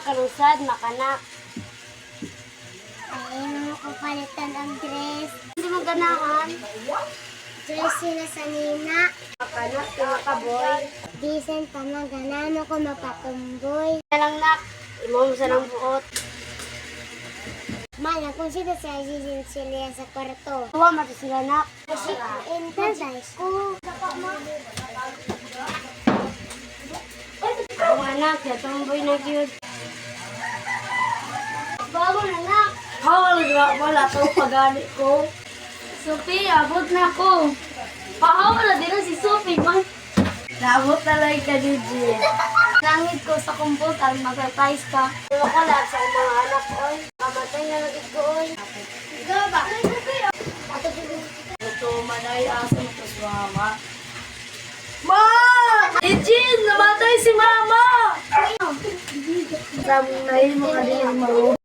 karusad, makanak. Ay, mga ko palitan ang dress. Hindi mo ganahan. Dress sila sa nina. Makanak, makaboy. Decent pa na ganan ako mapatumboy. Nalang nak, imo mo sa nang buot. Mala, kung sino sa sila sa kwarto. Tuwa mati sila nak. Kasi intay ko. Ang anak, yatomboy na gyud. Bago na nak. Wala to pagani ko. Sophie, abot na ko. Wala din na si Sophie, man. Naabot na lang ka, DJ. Langit ko sa computer, mag-surprise ka. Pero ko lang sa mga anak ko, oy. Mamatay na lagi ko, oy. Ikaw ba? Ito, manay aso ko sa mama. Ma! Eugene, namatay si mama! Sabi na yun mo ka din,